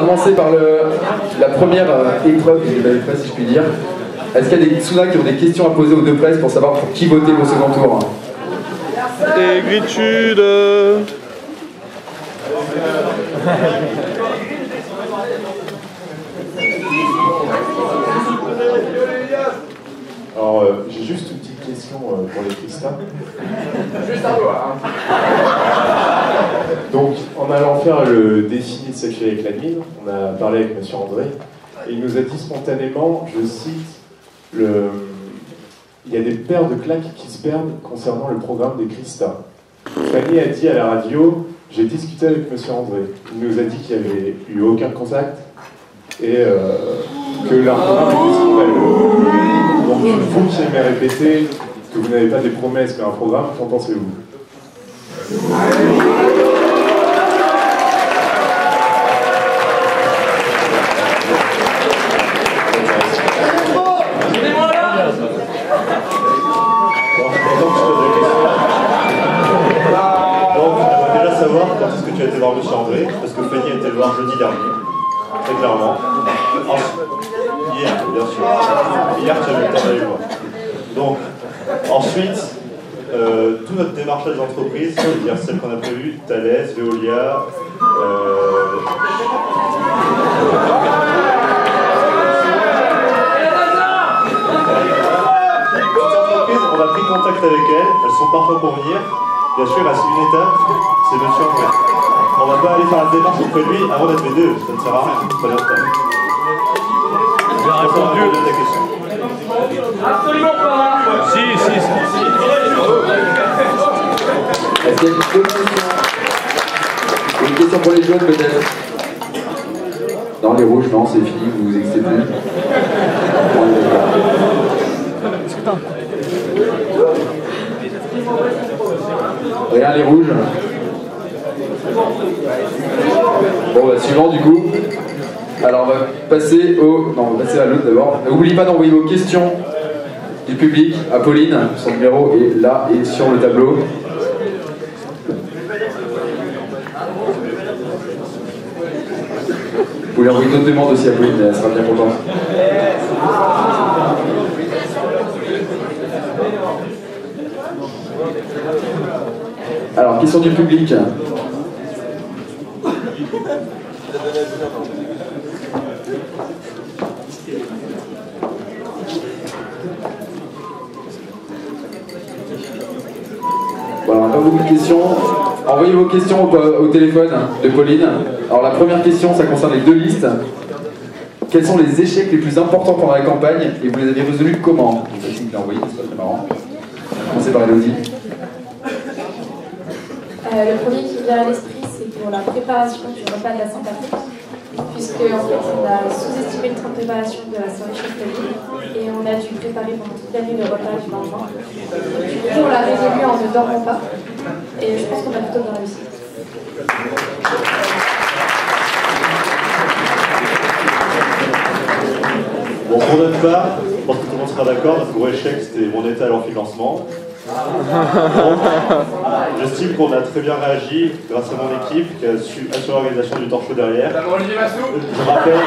commencer par la première épreuve de la presse, si je puis dire. Est-ce qu'il y a des Tsuna qui ont des questions à poser aux deux presses pour savoir pour qui voter au second tour? Aigritude. Alors, j'ai juste une petite question pour les Christa. Juste un doigt. Donc, en allant faire le défi sexuel avec l'admin, on a parlé avec M. André, et il nous a dit spontanément, je cite, il y a des paires de claques qui se perdent concernant le programme des Christa. Fanny a dit à la radio, j'ai discuté avec M. André, il nous a dit qu'il n'y avait eu aucun contact, et que leur programme était scandaleux. Donc, vous qui aimez répéter que vous n'avez pas des promesses mais un programme, qu'en pensez-vous? Quand est-ce que tu as été voir M. André? Parce que Fanny a été le voir jeudi dernier, très clairement. Hier, bien sûr. Hier, tu as eu le temps d'aller le voir. Donc, ensuite, tout notre démarchage d'entreprise, c'est-à-dire celle qu'on a prévue, Thales, Veolia, on a pris contact avec elles sont parfaites pour venir. Bien sûr, il reste une étape, c'est M. André. On va pas aller faire la démarche auprès de lui avant d'être les deux, ça ne sert à rien, pas l'instant. J'ai répondu à ta question. Absolument pas. Si. Est-ce qu'il y a une question? Une question pour les jaunes peut-être? Non, les rouges, non, c'est fini, vous vous excitez plus. Regarde les rouges. Bon, bah, suivant du coup. Alors, on va passer au. Non, on va passer à l'autre d'abord. N'oubliez pas d'envoyer vos questions du public à Pauline. Son numéro est là et sur le tableau. Vous pouvez envoyer d'autres demandes aussi à Pauline, elle sera bien contente. Alors, question du public. Voilà, on n'a pas beaucoup de questions. Envoyez vos questions au téléphone de Pauline. Alors la première question, ça concerne les deux listes. Quels sont les échecs les plus importants pendant la campagne et vous les avez résolus comment? C'est Maxime qui l'a envoyé, c'est pas très marrant. Commencez par Elodie. Le premier qui vient à l'esprit, c'est pour la préparation du repas de la Saint-Patrick, puisque en fait, on a sous-estimé le temps de préparation de la soirée chefferie et on a dû préparer pendant toute la nuit le repas du lendemain. Du coup, on l'a résolu en ne dormant pas et je pense qu'on a plutôt bien réussi. Bon, pour notre part, je pense que tout le monde sera d'accord, notre gros échec c'était mon état à l'enfinancement. J'estime qu'on a très bien réagi grâce à mon équipe qui a su assurer l'organisation du torchon derrière. Je rappelle.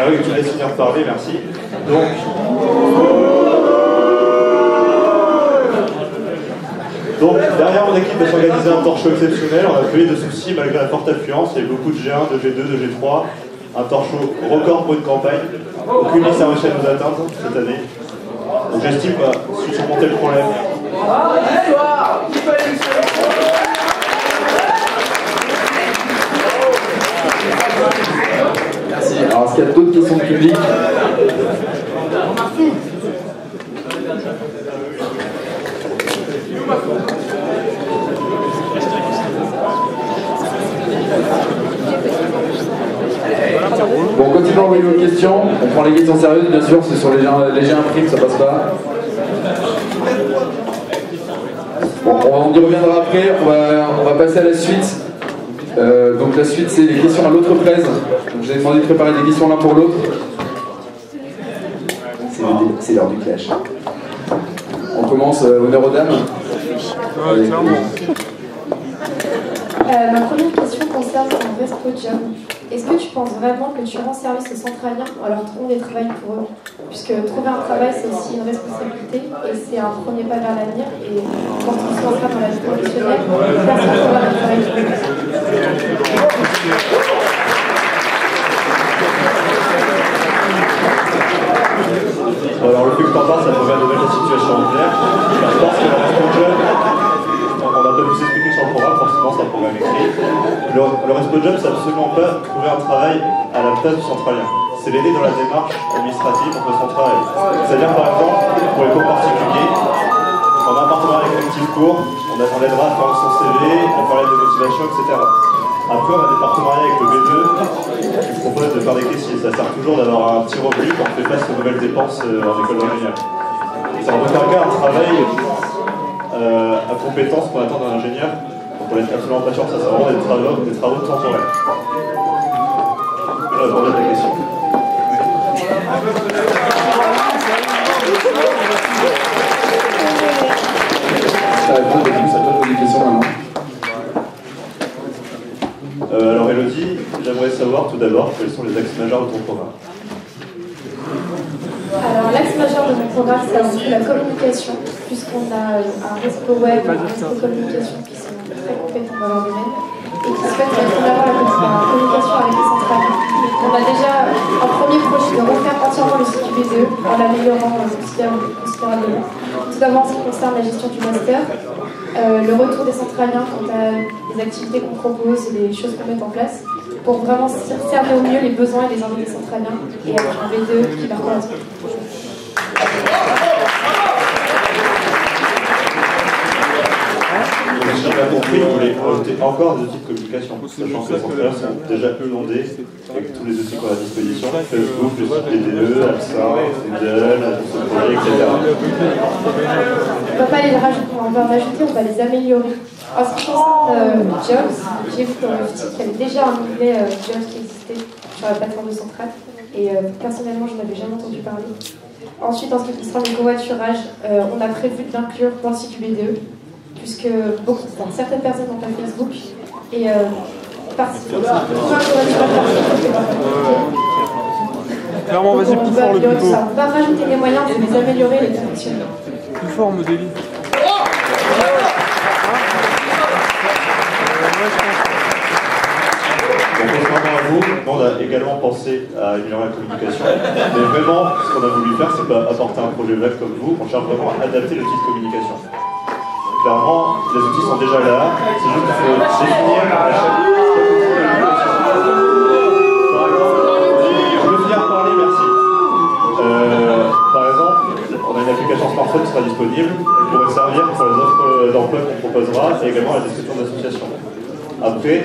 Ah oui, tu me laisses finir de parler, merci. Donc, derrière mon équipe a s'organiser un torchon exceptionnel, on a pas eu de soucis malgré la forte affluence, il y a eu beaucoup de G1, de G2, de G3. Un torchon record pour une campagne. Aucune liste n'a réussi à nous atteindre cette année. Donc j'estime qu'on a su surmonter le problème. Merci. Alors, est-ce qu'il y a d'autres questions du public? Bon, on continue à envoyer vos questions. On prend les questions sérieuses, bien sûr, c'est sur les imprimes, ça passe pas. Bon, on y reviendra après. On va passer à la suite. Donc la suite, c'est les questions à l'autre presse. Donc j'ai demandé de préparer des questions l'un pour l'autre. C'est l'heure du clash. On commence, honneur aux dames. Ouais, clairement. Ma première question concerne ton resto job. Est-ce que tu penses vraiment que tu rends service aux centraliens en leur trouvant des travails pour eux? Puisque trouver un travail, c'est aussi une responsabilité et c'est un premier pas vers l'avenir. Et quand on se lancera dans la vie professionnelle, personne ne pourra travailler pour eux. Alors le plus que t'en parles, ça permet de mettre la situation en clair. Je pense que le resto job, on va pas vous expliquer sur le programme, forcément c'est un programme écrit. Le resto job, c'est absolument pas trouver un travail à la place du centralien. C'est l'aider dans la démarche administrative pour son travail. C'est-à-dire par exemple, pour les cours particuliers, on a un partenariat avec Active Cours, on aidera à faire son CV, à parler de motivation, etc. Après, on a des partenariats avec le B2 qui propose de faire des caissiers. Ça sert toujours d'avoir un petit revenu quand on fait face aux nouvelles dépenses en école d'ingénieur. C'est en aucun cas un travail à compétence qu'on attend d'un ingénieur. Donc on n'est absolument pas sûr que ça, c'est vraiment des travaux temporaires. Je vais répondre à ta question. Ça répond, du coup, ça te pose des questions maintenant. Alors Elodie, j'aimerais savoir tout d'abord quels sont les axes majeurs de ton programme. Alors l'axe majeur de mon programme, c'est un peu la communication, puisqu'on a un réseau web, un réseau de communication qui sont très compétents dans leur domaine et qui souhaitent mettre en avant la communication avec les centrales. On a déjà un premier projet de refaire entièrement le site du B2 en l'améliorant considérablement. Tout d'abord en ce qui concerne la gestion du master, le retour des centraliens quant à les activités qu'on propose et les choses qu'on met en place pour vraiment cerner au mieux les besoins et les envies des centraliens et avec un B2 qui leur correspond. Si j'ai bien compris, vous voulez rajouter encore des outils de communication, sachant que les centrales sont déjà inondés avec tous les outils qu'on a à disposition, Facebook, le site BDE, AXA, Google, ce projet, etc. On ne va pas les rajouter, on va en ajouter, on va les améliorer. En ce qui concerne Jobs, j'ai vu dans le site qu'il y avait déjà un onglet Jobs qui existait sur la plateforme de Centrale et personnellement je n'avais jamais entendu parler. Ensuite, en ce qui concerne le covoiturage, on a prévu de l'inclure dans le site du BDE, puisque certaines personnes n'ont pas Facebook et Clairement, vas-y, plus fort le plus tôt. On va rajouter les moyens de les améliorer et les perfectionner. Plus fort, Modélie. Donc, contrairement à vous, on a également pensé à améliorer la communication. Mais vraiment, ce qu'on a voulu faire, c'est pas apporter un projet web comme vous, on cherche vraiment à adapter l'outil de communication. Clairement, les outils sont déjà là, c'est juste qu'il faut définir à chaque... Je veux finir par parler, merci. Par exemple, on a une application smartphone qui sera disponible, elle pourrait servir pour les offres d'emploi qu'on proposera et également la description d'association. Après,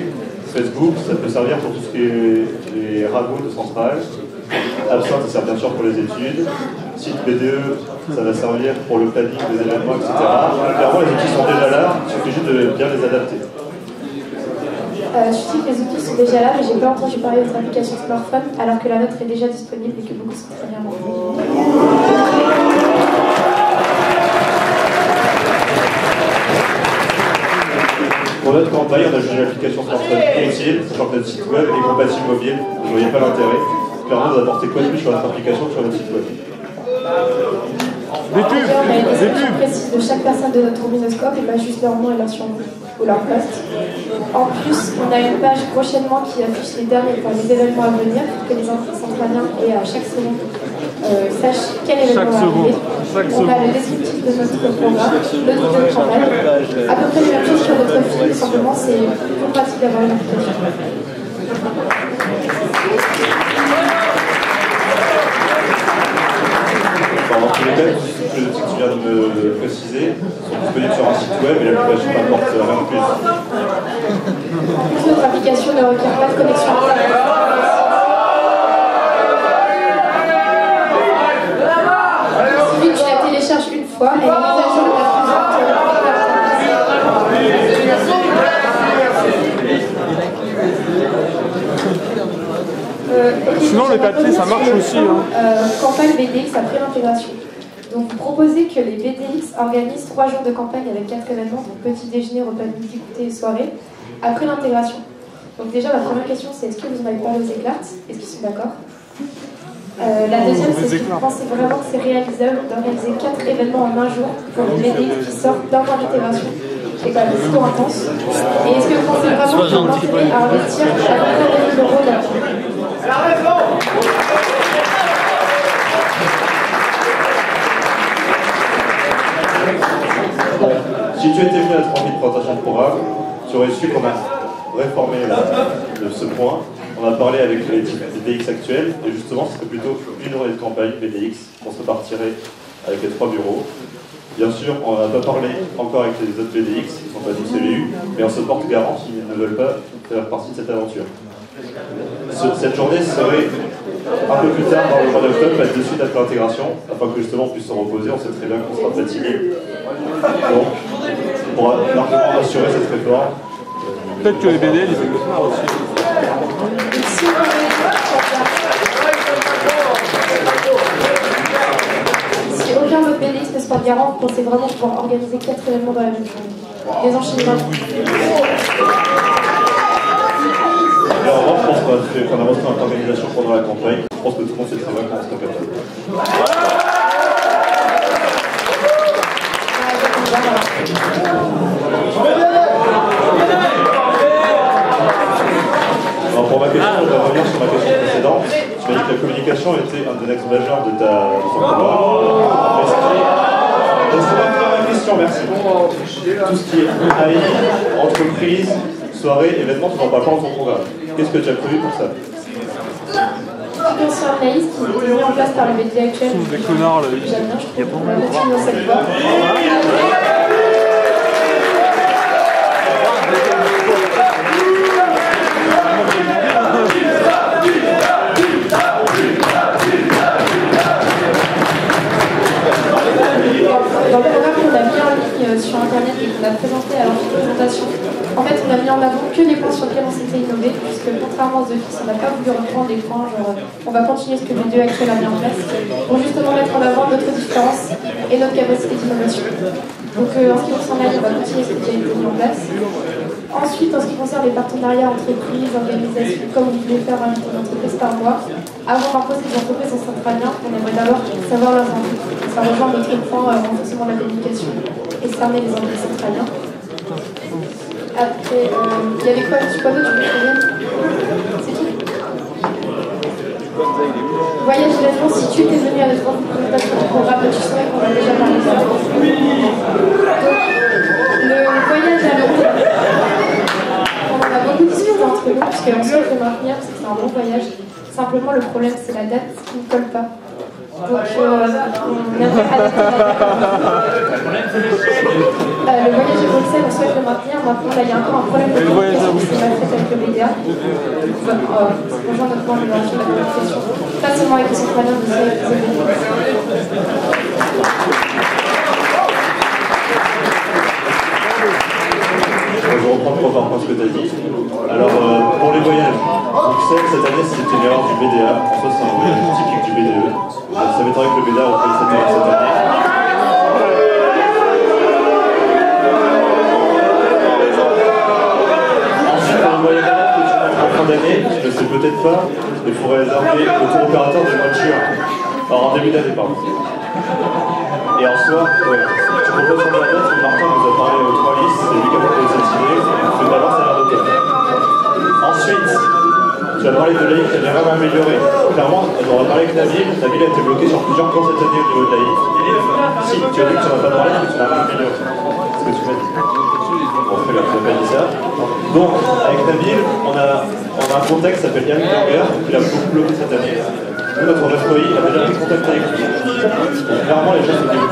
Facebook, ça peut servir pour tout ce qui est les ragots de centrale. Absinthe, ça sert bien sûr pour les études. Site BDE, ça va servir pour le planning des événements, etc. Clairement, les outils sont déjà là, il suffit juste de bien les adapter. Je sais que les outils sont déjà là, mais j'ai pas entendu parler de votre application smartphone, alors que la nôtre est déjà disponible et que beaucoup sont très bien montés. Pour notre campagne, on a jugé l'application smartphone utile, sachant que notre site web est compatible mobile, vous ne voyez pas l'intérêt. Clairement, vous apportez quoi de plus sur votre application que sur notre site web? Des pubs, on a une des description pubs. précise de chaque personne de notre rubinoscope et pas juste leur nom et leur surnom ou leur poste. En plus, on a une page prochainement qui affiche les événements à venir pour que les centraliens et à chaque seconde sachent quel événement va arriver. On a le descriptif de notre programme, le nom de campagne. À peu près la même chose sur notre fil, simplement c'est plus pratique d'avoir une application. Dans tous les cas, les outils que tu viens de me préciser sont disponibles sur un site web et l'application n'apporte rien de plus. En plus, notre application ne requiert pas de connexion Internet. Il suffit que tu la télécharges une fois et elle est mise à jour de la Sinon, le papier, ça marche aussi. Campagne BDX après l'intégration. Donc vous proposez que les BDX organisent 3 jours de campagne avec 4 événements, donc petit déjeuner, repas de midi, goûter et soirée, après l'intégration. Donc déjà, ma première question, c'est est-ce que vous en avez parlé aux éclates? Est-ce qu'ils sont d'accord? La deuxième, c'est est-ce que vous pensez vraiment que c'est réalisable d'organiser 4 événements en un jour pour les BDX qui sortent d'un mois d'intégration, qui est quand même plutôt intense? Et est-ce que vous pensez vraiment qu'ils ont intérêt à investir à 20 000 € là-dessus? Si tu étais venu à 3000 présentations de programme, tu aurais su qu'on a réformé ce point. On a parlé avec les BDX actuels, et justement, c'était plutôt une journée de campagne BDX qu'on se répartirait avec les 3 bureaux. Bien sûr, on n'a pas parlé encore avec les autres BDX, qui ne sont pas tous CVU, mais on se porte garant qu'ils ne veulent pas faire partie de cette aventure. Cette journée serait un peu plus tard, dans le mois d'octobre, pas de suite après l'intégration, afin que justement on puisse se reposer. On sait très bien qu'on sera fatigué. Donc, pour largement assurer cette réforme. Peut-être que les BDL, ils écoutent pas aussi. Si aucun autre BDX ne se porte garant, vous pensez vraiment pouvoir organiser 4 événements dans la même journée? Les enchaînements. Alors, moi, je pense qu'on a montré notre organisation pendant la campagne. Je pense que tout le monde sait très bien qu'on sera capable. Alors, pour ma question, je vais revenir sur ma question précédente. Tu m'as dit que la communication était un des axes majeurs de ton programme. Laissez-moi faire ma question, merci. Tout ce qui est AI, entreprise, soirée, événements, tu n'en parles pas dans ton programme. Qu'est-ce que tu as prévu pour ça? Concernant la liste qui est mise en place par le BD actuel, Des connards là. j'aime bien, je trouve qu'on va continuer dans cette voie. Dans le programme qu'on a mis en ligne sur internet et qu'on a présenté à l'entrée de présentation, en fait on a mis en avant que les points sur lesquels on s'était innové, puisque contrairement aux offices, on n'a pas voulu reprendre des points genre on va continuer ce que le BDE actuel a mis en place, pour justement mettre en avant notre différence et notre capacité d'innovation. Donc en ce qui concerne l'AI, on va continuer ce qui a été mis en place. Ensuite, en ce qui concerne les partenariats entreprises, organisations, comme vous voulez faire une entreprise par mois, avant d'imposer des entreprises en centralien, on aimerait d'abord savoir leurs envies. Ça rejoint notre point renforcement de la communication et cerner les envies centraliens. Après, il y avait quoi d'autre? Tu peux c'est tout. Voyage événement, si tu étais venu à notre présentation du programme, tu saurais qu'on a déjà parlé de ça. Donc, le voyage à Londres, on en a beaucoup discuté entre nous, puisqu'on souhaite le maintenir, parce que c'est un bon voyage. Simplement, le problème, c'est la date qui ne colle pas. Donc, on aimerait adapter la date. Le voyage à Bruxelles, on souhaite le maintenir. Maintenant, là, il y a encore un problème de communication qui s'est mal fait avec le BDA. Rejoindre notre point de relation de la communication. Pas seulement avec les centraliens, mais aussi avec les événements. Je reprends point par point ce que tu as dit. Alors, pour les voyages, Bruxelles, cette année, c'était une erreur du BDA. En soi, c'est un voyage typique du BDE. Ça m'étonnerait que le BDA reprenne cette erreur cette année. Ensuite, pour le voyage que tu as en fin d'année, je ne sais peut-être pas, il faut réserver le tour opérateur du mois de juin. Alors, en début d'année, pardon. Et en soi, ouais, tu proposes sur la date, Martin nous a parlé aux 3 listes, c'est lui qui a proposé cette idée, c'est d'abord ça a l'air de toi. Ensuite, tu as parlé de l'AI qui a vraiment amélioré. Clairement, on a parlé avec Nabil a été bloqué sur plusieurs points cette année au niveau de l'AI. Si, tu as dit que tu n'en as pas parlé, mais tu l'as vraiment amélioré. C'est ce que tu m'as dit. Bon, très bien, tu n'as pas dit ça. Donc, avec Nabil, on a un contexte qui s'appelle Yann Berger, qui l'a beaucoup bloqué cette année. Nous, notre employé a déjà pris contact avec lui. Donc, clairement, les gens se débutent.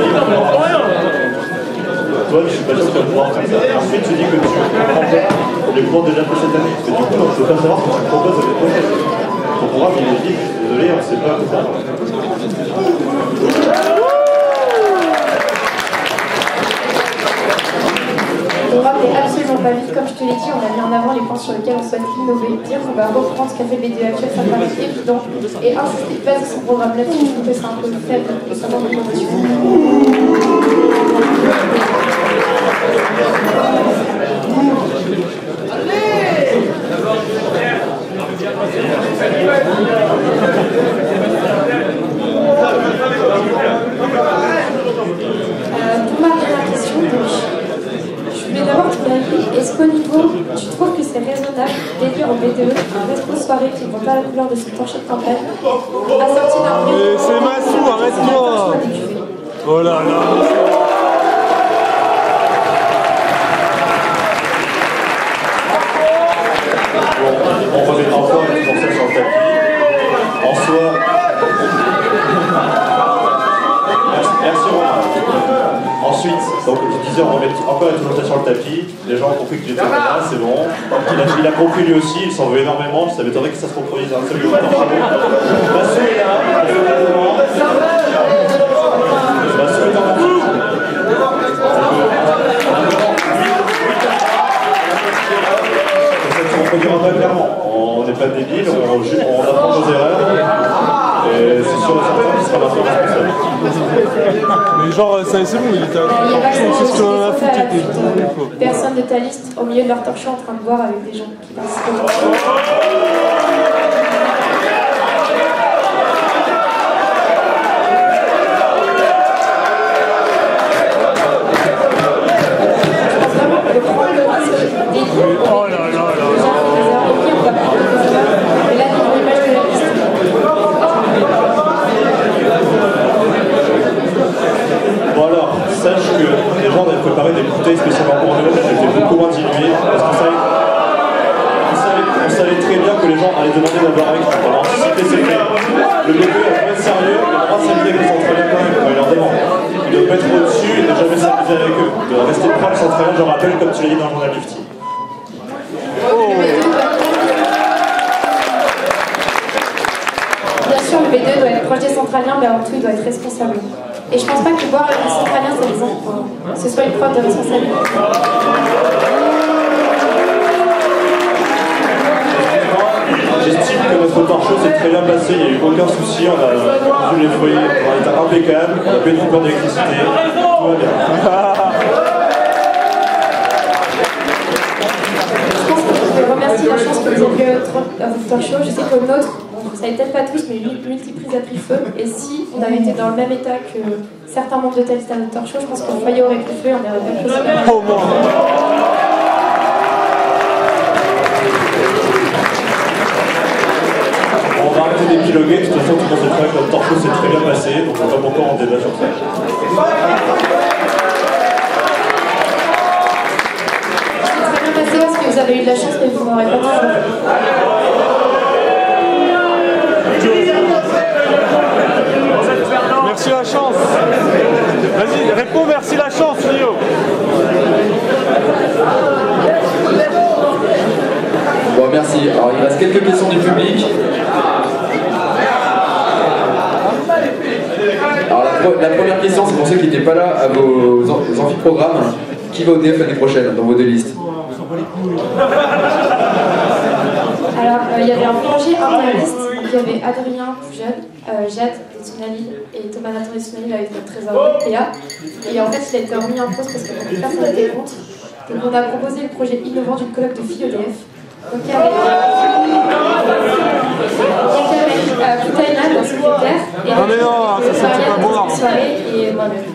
Toi, je suis pas sûr que tu vas pouvoir faire ça. Ensuite, tu dis que tu comprends pas les cours déjà fait cette année. Parce que du coup, on ne sait pas savoir ce que tu proposes avec toi. Ton programme, il est vide. Désolé, on ne sait pas ça. Le programme n'est absolument pas vide, comme je te te l'ai dit, on a mis en avant les points sur lesquels on souhaite innover, dire qu'on va reprendre ce qu'a fait le BDE actuel, ça paraît évident, et insister, baser son programme là-dessus, je trouve que c'est un peu faible, et ça manque d'innovation. Pour ma dernière question, donc, je voulais d'abord ton avis. Est-ce qu'au niveau, tu trouves que c'est raisonnable d'écrire au BDE un resto soirée qui ne voit pas la couleur de son plancher de campagne, assorti d'un prix? C'est Massou, arrête-toi! Oh là là! On remet encore une fourchette sur le tapis. En soi. Merci Romain. Ensuite, donc je disais, on remet encore une fourchette sur le tapis. Les gens ont compris que j'étais là, c'est bon. Il a compris lui aussi, il s'en veut énormément. Ça m'étonnerait que ça se reproduise un seul jour. Massou est là, Massou est dans la foule. On produira pas clairement. On n'est pas débiles, on apprend nos erreurs. Et c'est sûr et certain qu'il sera maintenant responsable. Mais genre, c'est bon, il était à c'est ce qu'on a foutu. Personne de ta liste au milieu de leur talk show en train de boire avec des gens qui participent. Oh là là là! Bon alors, sache que les gens avaient préparé des bouteilles spécialement pour nous, elles étaient beaucoup moins diluées, parce qu'on savait très bien que les gens allaient demander d'avoir avec nous. Alors, si c'était secret, le bébé doit être sérieux, il doit pas s'amuser avec les centraliens quand même, quand il leur demande. Il doit mettre au-dessus et ne jamais s'amuser avec eux. Il doit rester proche des centraliens, je rappelle, comme tu l'as dit dans le journal Lifty. Bien sûr, le B2 doit être proche des centraliens, mais avant tout, il doit être responsable. Et je pense pas que boire avec les centraliens, ce soit une preuve de responsabilité. J'estime que notre talk show s'est très bien passé, il n'y a eu aucun souci, on a vu les foyers, on a été impeccable, on a pas eu de coupure d'électricité, tout va bien. Je pense que je remercie la chance que vous avez eu à votre talk show. Je sais que le nôtre, on ne savait peut-être pas tous, mais une multiprise a pris feu. Et si on avait été dans le même état que certains membres de tel talk show, je pense que le foyer aurait pris feu et on aurait pas pu. Au moins. On va arrêter d'épiloguer, de toute façon tout le monde sait très bien que notre talk show s'est très bien passé, donc on va pas encore en débat sur ça. C'est très bien passé parce que vous avez eu de la chance, mais vous n'aurez pas toujours. Merci la chance. Vas-y, réponds merci la chance, Lio. Bon, merci. Alors, il reste quelques questions du public. Alors, la première question, c'est pour ceux qui n'étaient pas là à vos amphiprogrammes. Qui va au DF l'année prochaine dans vos deux listes? Alors, il y avait un plongée interniste, donc il y avait Adrien Poujeune, Jade de Tsunali et Thomas Nathan de Tsunali avec notre trésorerie PA. Et en fait, il a été remis en cause parce que personne n'était contre. Donc, on a proposé le projet innovant d'une colloque de filles EDF. Donc, il y avait Koutaïna, dans secrétaire, et Non mais non, ça c'est pas boire. soirée et moi-même.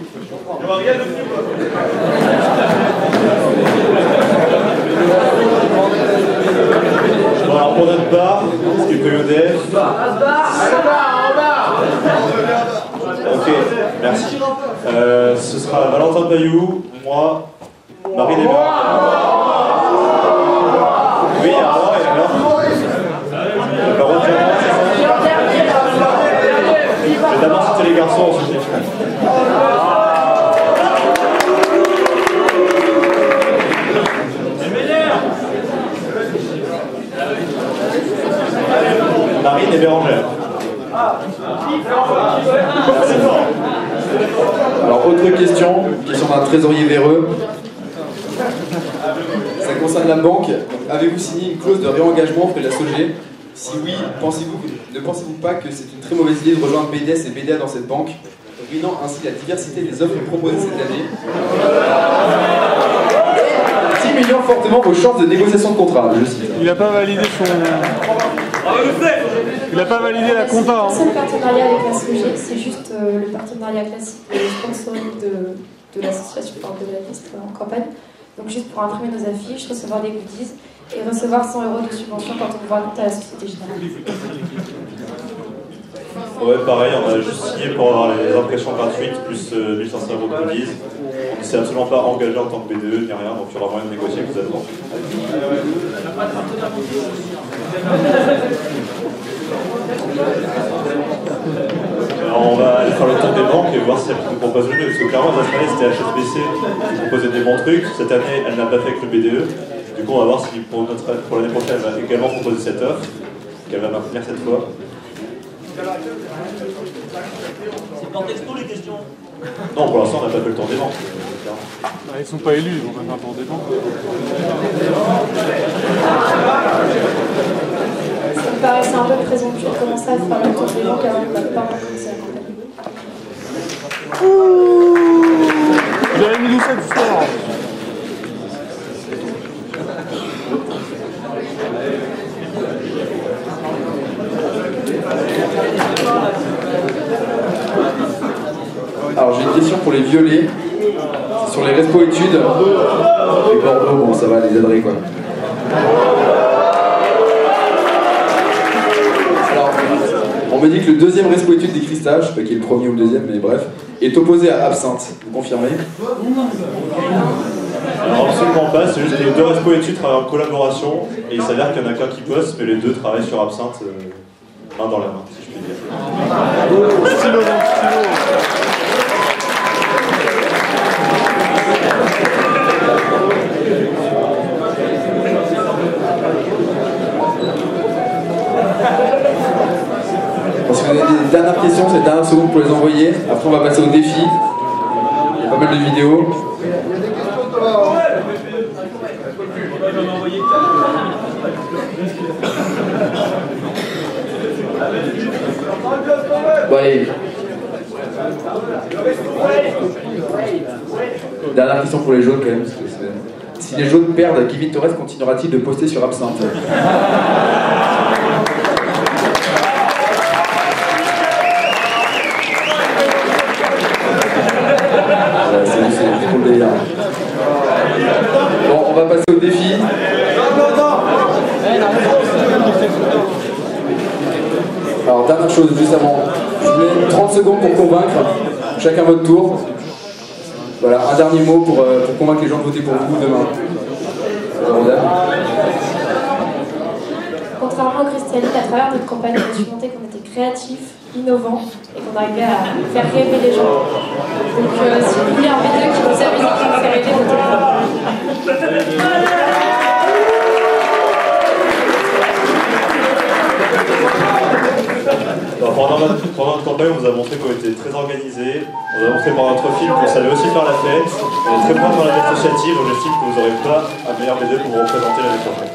Bon alors pour notre bar, ce qui est PEDF. Ok, merci. Ce sera Valentin Bayou, moi, Marie Desmar. Oui, alors, et alors le baron de Clermont, c'est ça? Je vais d'abord citer les garçons, ensuite les filles. Marine et Bérangère. Alors, autre question d'un trésorier véreux. concerne la banque. Avez-vous signé une clause de réengagement auprès de la SOG? Si oui, ne pensez-vous pas que c'est une très mauvaise idée de rejoindre BDS et BDA dans cette banque, ruinant ainsi la diversité des offres proposées cette année? Diminuant fortement vos chances de négociation de contrat, je cite. Il n'a pas validé son... Il n'a pas validé la compta. Hein. C'est le partenariat avec la SOG, c'est juste le partenariat classique de sponsoring de l'association, de la liste en campagne. Donc juste pour imprimer nos affiches, recevoir des goodies et recevoir 100 € de subvention quand on ouvre un compte à la Société Générale. Ouais, pareil, on a juste signé pour avoir les impressions gratuites plus 1500 € de goodies. On ne s'est absolument pas engagé en tant que BDE ni rien, donc il y aura moyen de négocier avec vous êtes. Alors on va aller faire le tour des banques et voir si elle nous propose le mieux. Parce que clairement, la dernière année c'était HSBC qui proposait des bons trucs. Cette année, elle n'a pas fait avec le BDE. Du coup, on va voir si pour l'année prochaine, elle va également proposer cette offre, qu'elle va maintenir cette fois. C'est par texto les questions? Non, pour l'instant, on n'a pas fait le tour des banques. Ah, ils sont pas élus, ils vont pas faire pour des banques. Ça me paraissait un peu présomptueux de commencer à faire le tour des banques avant de ne pas commencer à campagne. J'avais mis cette histoire. Alors j'ai une question pour les violets. C'est sur les respo études. Et Bordeaux, bon ça va, les aiderait quoi. Alors, on me dit que le deuxième respo études des Christa, je sais pas qui est le premier ou le deuxième, mais bref, est opposé à Absinthe. Vous confirmez? Alors absolument pas, c'est juste que les deux respo études travaillent en collaboration et il s'avère qu'il n'y en a qu'un qui poste, mais les deux travaillent sur Absinthe main dans la main, si je puis dire. Stylo, non, stylo. Si vous avez des dernières questions, c'est les dernières secondes pour les envoyer. Après on va passer au défi. Il y a pas mal de vidéos. Bon, allez. Dernière question pour les jaunes quand même. Parce que si les jaunes perdent, Kevin Torres continuera-t-il de poster sur Absinthe? C'est trop le délire. Bon, on va passer au défi. Alors, dernière chose, juste avant. Je vous mets 30 secondes pour convaincre. Chacun votre tour. Voilà, un dernier mot pour convaincre les gens de voter pour vous demain. Contrairement à Christiane, à travers notre campagne, on a su montrer qu'on était créatifs, innovants et qu'on arrivait à faire rêver les gens. Donc si vous voulez un B2 qui vous amuse et qui vous fait rêver, votez pour nous. Pendant notre campagne, on vous a montré qu'on était très organisé. On vous a montré par notre film qu'on savait aussi faire la fête. On est très bien dans la vie associative, donc j'estime que vous n'aurez pas un meilleur B2 pour vous représenter l'année prochaine.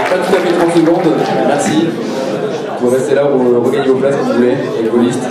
Pas tout à fait 30 secondes, merci. Vous restez là, vous regagnez vos places quand vous voulez, avec vos listes.